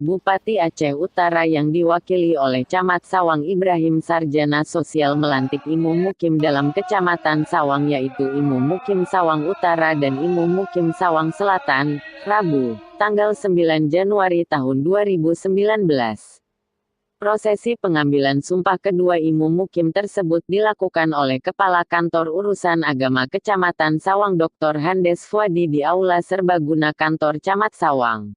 Bupati Aceh Utara yang diwakili oleh Camat Sawang Ibrahim Sarjana Sosial melantik Imu Mukim dalam Kecamatan Sawang yaitu Imu Mukim Sawang Utara dan Imu Mukim Sawang Selatan, Rabu, tanggal 9 Januari tahun 2019. Prosesi pengambilan sumpah kedua Imu Mukim tersebut dilakukan oleh Kepala Kantor Urusan Agama Kecamatan Sawang Dr. Handes Fuadi di Aula Serbaguna Kantor Camat Sawang.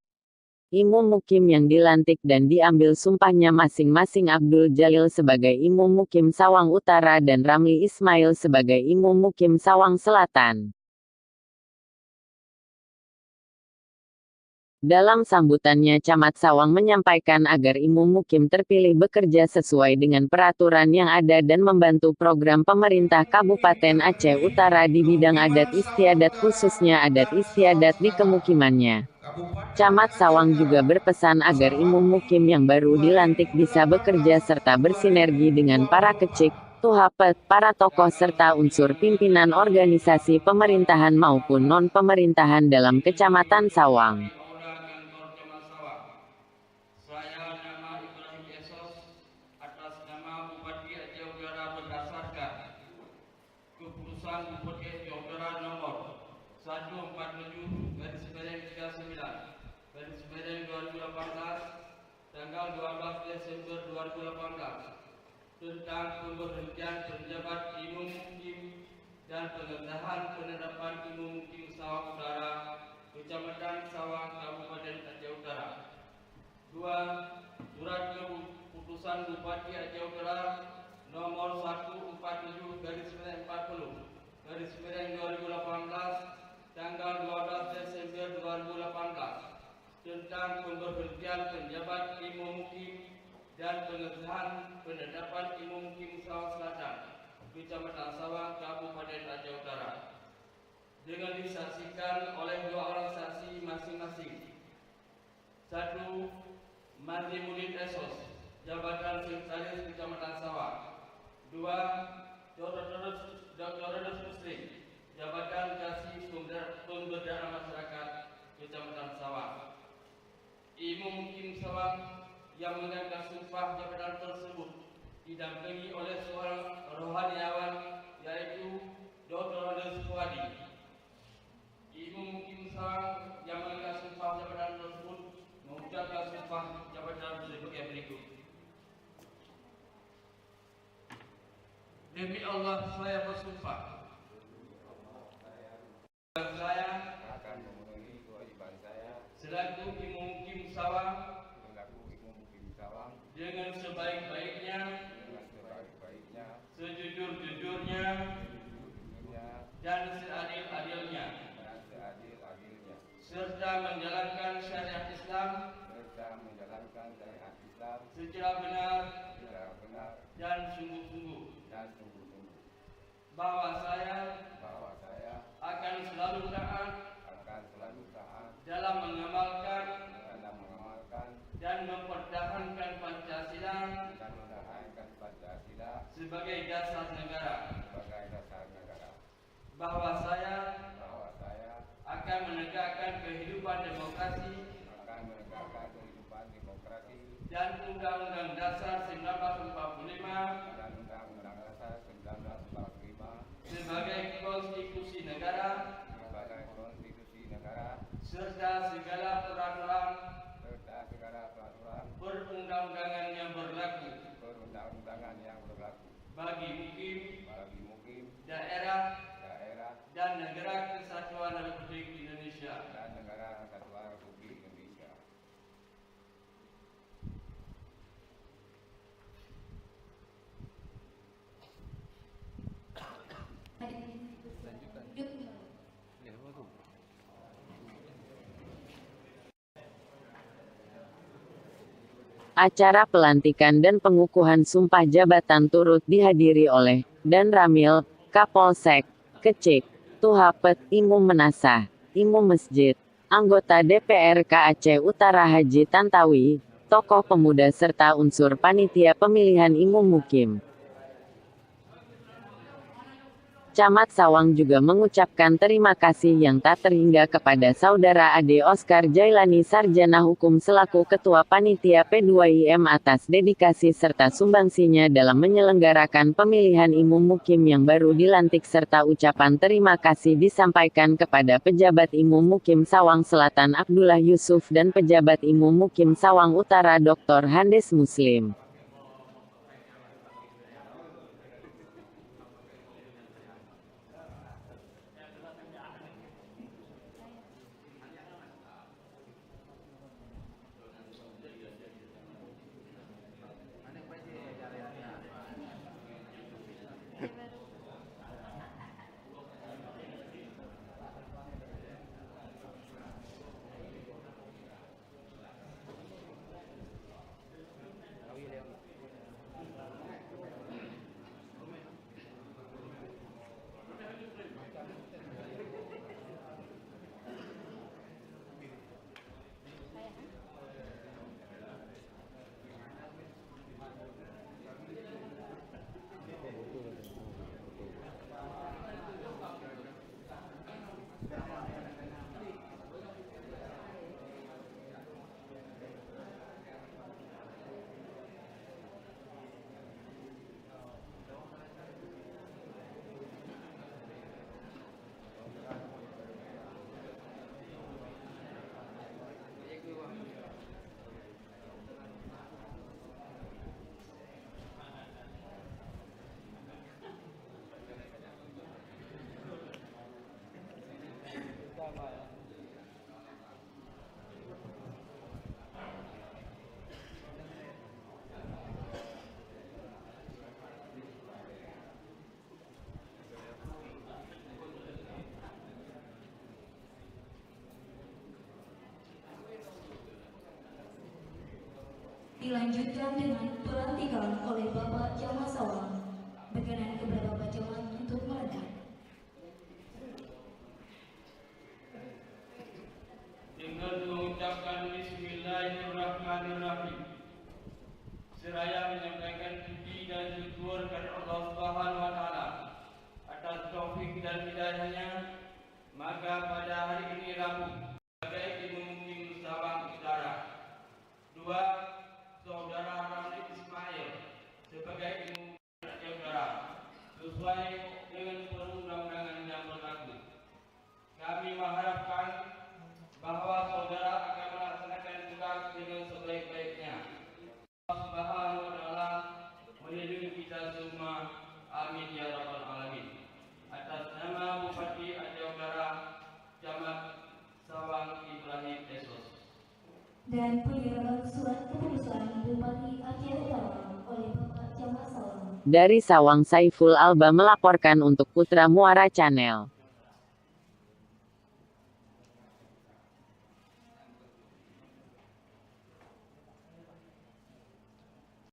Imu Mukim yang dilantik dan diambil sumpahnya masing-masing Abdul Jalil sebagai Imu Mukim Sawang Utara dan Ramli Ismail sebagai Imu Mukim Sawang Selatan. Dalam sambutannya Camat Sawang menyampaikan agar Imu Mukim terpilih bekerja sesuai dengan peraturan yang ada dan membantu program pemerintah Kabupaten Aceh Utara di bidang adat istiadat khususnya adat istiadat di kemukimannya. Camat Sawang juga berpesan agar Imu Mukim yang baru dilantik bisa bekerja serta bersinergi dengan para kecik, tuhapet, para tokoh serta unsur pimpinan organisasi pemerintahan maupun non-pemerintahan dalam Kecamatan Sawang. Saya nama Ibrahim Esos atas nama Bupati Aceh Utara berdasarkan keputusan Bupati Aceh Utara nomor 147/99/2018 tanggal 12 Desember 2018 tentang pemberhentian penjabat Imu Mukim dan pengesahan penetapan Imu Mukim Sawang Utara Kecamatan Sawang Kabupaten Aceh Utara. 2. Surat keputusan Bupati Aceh Utara nomor 147/1940/2018 tanggal 12 Desember 2018 tentang pemberhentian penjabat Imu Mukim dan pengesahan penetapan Imu Mukim Sawang Selatan Kecamatan Sawang Kabupaten Aceh Utara dengan disaksikan oleh 2 orang saksi masing-masing. 1. Mazimudin Esos, Jabatan Sekretaris Kecamatan Sawang. 2. Dr. Muslim, Jabatan Kasih Pemberdayaan Masyarakat Kecamatan Sawang. Imu Mukim Sawang yang mengambil sumpah jabatan tersebut didampingi oleh seorang rohaniawan yaitu Dr. Handes Fuadi. Imu Mukim Sawang yang mengambil sumpah jabatan tersebut mengucapkan sumpah jabatan sebagai berikut. Demi Allah saya bersumpah saya akan memenuhi kewajiban saya selaku Imu Mukim Sawang dengan sebaik-baiknya, sejujur-jujurnya, dan seadil-adilnya, serta menjalankan syariat Islam secara benar dan sungguh-sungguh, bahwa saya akan selalu taat dalam mengamalkan dan mempertahankan Pancasila sebagai dasar negara, bahwa saya akan menegakkan kehidupan demokrasi dan Undang-Undang Dasar 1945 sebagai konstitusi negara serta segala peraturan perundang-undangan yang berlaku bagi mukim, daerah dan negara kesatuan Republik Indonesia. Acara pelantikan dan pengukuhan sumpah jabatan turut dihadiri oleh Dan Ramil, Kapolsek, Kecik, Tuhapet, Imu Menasah, Imu Masjid, anggota DPRK Aceh Utara Haji Tantawi, tokoh pemuda serta unsur panitia pemilihan Imu Mukim. Camat Sawang juga mengucapkan terima kasih yang tak terhingga kepada Saudara Ade Oscar Jailani Sarjana Hukum selaku Ketua Panitia P2IM atas dedikasi serta sumbangsinya dalam menyelenggarakan pemilihan Imum Mukim yang baru dilantik serta ucapan terima kasih disampaikan kepada Pejabat Imum Mukim Sawang Selatan Abdullah Yusuf dan Pejabat Imum Mukim Sawang Utara Dr. Handes Muslim. Dilanjutkan dengan pelantikan oleh Bapak Camat Sawang. Berkenan kepada Bapak Camat untuk melantik. Dengan mengucapkan Bismillahirrahmanirrahim, seraya menyampaikan puji dan syukur kepada Allah Subhanahu wa Ta'ala atas taufik dan hidayahnya, maka pada hari ini Rabu sebagai Imum Mukim Sawang Utara, 2 Saudara Ramli Ismail sebagai Imum Mukim Utara sesuai dengan perundang-undangan yang berlaku. Kami mengharapkan bahwa saudara akan melaksanakan tugas dengan sebaik-baiknya. Allah Subhanahu wa Ta'ala melindungi kita semua. Amin ya rabbal alamin. Atas nama Bupati Aceh Utara, Camat Sawang Ibrahim Esos. Dan penyerahan surat keputusan Bupati Aceh Utara oleh Bapak Camat Sawang. Dari Sawang, Saiful Alba melaporkan untuk Putra Muara Channel.